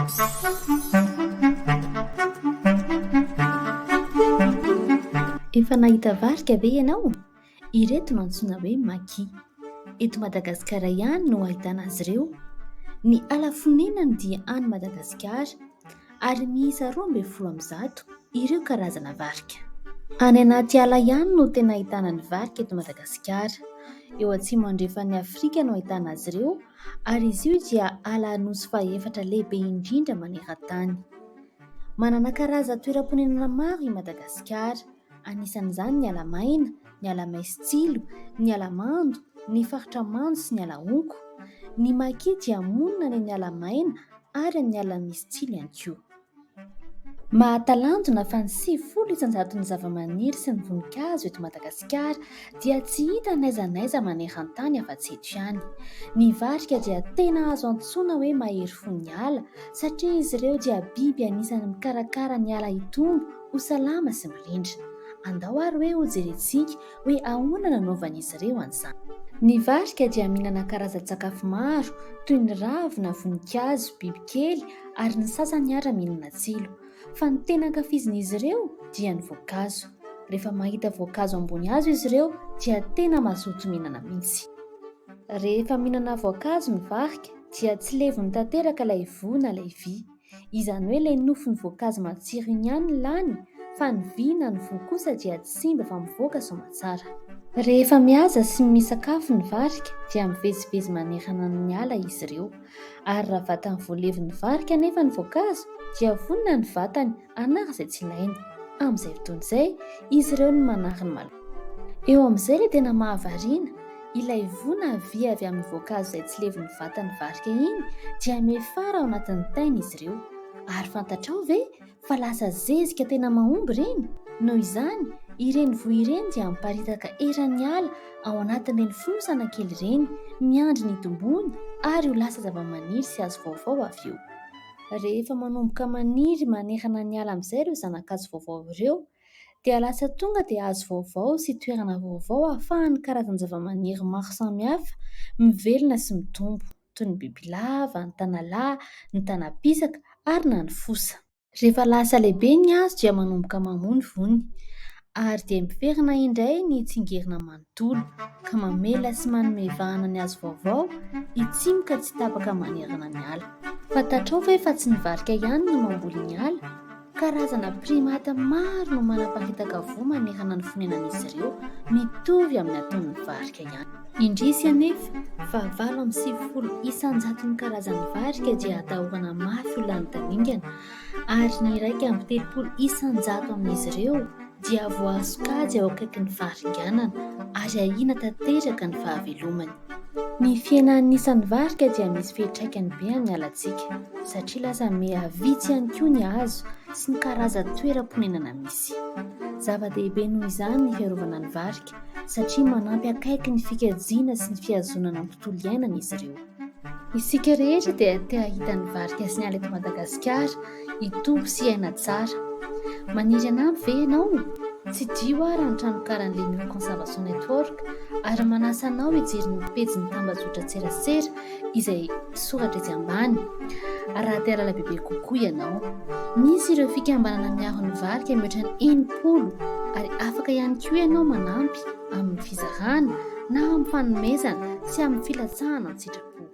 Efa nahita varika ve ianao? Ireto no antsoina hoe maki. Eto Madagasikara ihany no ahitana azy ireo. Ny alafonenany dia any Madagasikara ary miisa 12% ireo karazana varika. Any anaty ala ihany no tena ahitana ny varika eto Madagasikara. Eo atsimo andrefan'ny Afrika no ahitana azy ireo ary izy io dia ala nosy fahefatra lehibe indrindra maneran-tany. Manana karaza-toeram-ponenana maro i Madagasikara. Anisan'izany ny ala maina, ny ala maisitsilo, ny ala mando, ny faritra mando sy ny ala onko. Ny maki dia monina any amin'ny ala maina ary amin'ny ala misy tsilo ihany koa. Mahatalanjona fa ny 70 isanjaton'ny zavamaniry sy ny voninkazo eto Madagasikara dia tsy hita n'aiza n'aiza maneran-tany afa-tsy eto ihany. Ny varika dia tena azo antsoina hoe mahery fo ny ala satria izy ireo dia biby anisan'ny mikarakara ny ala hitombo ho salama sy mirindra. Andao ary hoe ho jerentsika hoe ahoana nanaovan'izy ireo an'izany. Ny varika dia mihinana karazan-tsakafo maro toy ny ravina, voninkazo, bibikely ary ny sasany ary mihinana tsilo. Fa ny tena ankafizin'izy ireo dia ny voankazo. Rehefa mahita voankazo ambony hazo izy ireo dia tena mazoto mihinana mihitsy. Rehefa mihinana voankazo ny varika dia tsy levony tanteraka ilay voa na ilay vy. Izany hoe ilay nofon'ny voankazo matsiro iny ihany no lany, fa ny vy na ny voa kosa dia tsy simba fa mivoaka soamantsara. Rehefa mihaza sy misakafo ny varika dia mivezivezy manerana ny ala izy ireo. Ary raha vatany voalevy ny varika nefa ny voankazo dia vonona ny vatany anara izay tsy ilainy. Amin'izay fotoana izay izy ireo no manary ny malo. Eo amin'izay ilay tena mahavariana, ilay voa na vy avy amin'ny voankazo izay tsy levy ny vatany varika iny dia miafara ao anatin'ny tainy izy ireo. Ary fantatrao ve fa lasa zezika tena mahomby ireny? Noho izany ireny voa ireny dia miparitaka eran'ny ala ao anatin'ireny fonosana kely ireny, miandry ny tombony ary ho lasa zavamaniry sy hazo vaovao avy eo. Rehefa manomboka maniry manerana ny ala amin'izay ireo zanak'hazo vaovao ireo dia lasa tonga dia hazo vaovao sy toerana vaovao ahafahan'ny karazana zavamaniry maro samihafa mivelona sy mitombo toy ny bibilava, ny tanalahy, ny tanapisaka ary na ny fosa. Rehefa lasa lehibe ny hazo dia manomboka mamoa ny voany ary dia miverina indray ny tsingerina manontolo ka mamela sy manome vahana ny hazo vaovao hitsimoka tsy tapaka manerana ny ala. Fantatrao ve fa tsy ny varika ihany no mamboly ny ala? Karazana primata maro no manaparitaka voa manerana ny fonenan'izy ireo mitovy amin'ny ataon'ny varika ihany. Indrisy anefa fa 970 isanjaton'ny karazan'ny varika dia atahorana mafy ho lany tamingana ary ny 130 isanjato amin'izy ireo dia voasokajy ao akaikin'ny faharinganana ary ahina tanteraka ny fahavelomany. Ny fiainan'ny isan'ny varika dia misy fiantraikany be amin'ny alantsika satria lasa mihavitsy ihany koa ny hazo sy ny karazan-toeram-ponenana misy. Zava-dehibe noho izany ny fiarovana ny varika satria manampy akaiky ny fikajiana sy ny fihazonana amin'ny tontolo iainana izy ireo. Isika rehetra dia te hahita ny varika sy ny ala eto Madagasikara hitombo sy aina tsara. Maniry anampy ve ianao? Tsy dio ary ny tranokaran'ilay New Conservation Network ary manasa anao hijery ny pejiny tambazotra tserasera izay soratra etsy ambany. Raha te hahalala bebe kokoa ianao, misy ireo fikambanana miaro ny varika mihoatra ny 10 ary afaka ihany koa ianao manampy amin'ny fizarana na amin'ny fanomezana sy amin'ny filatsahana ny sitrapo.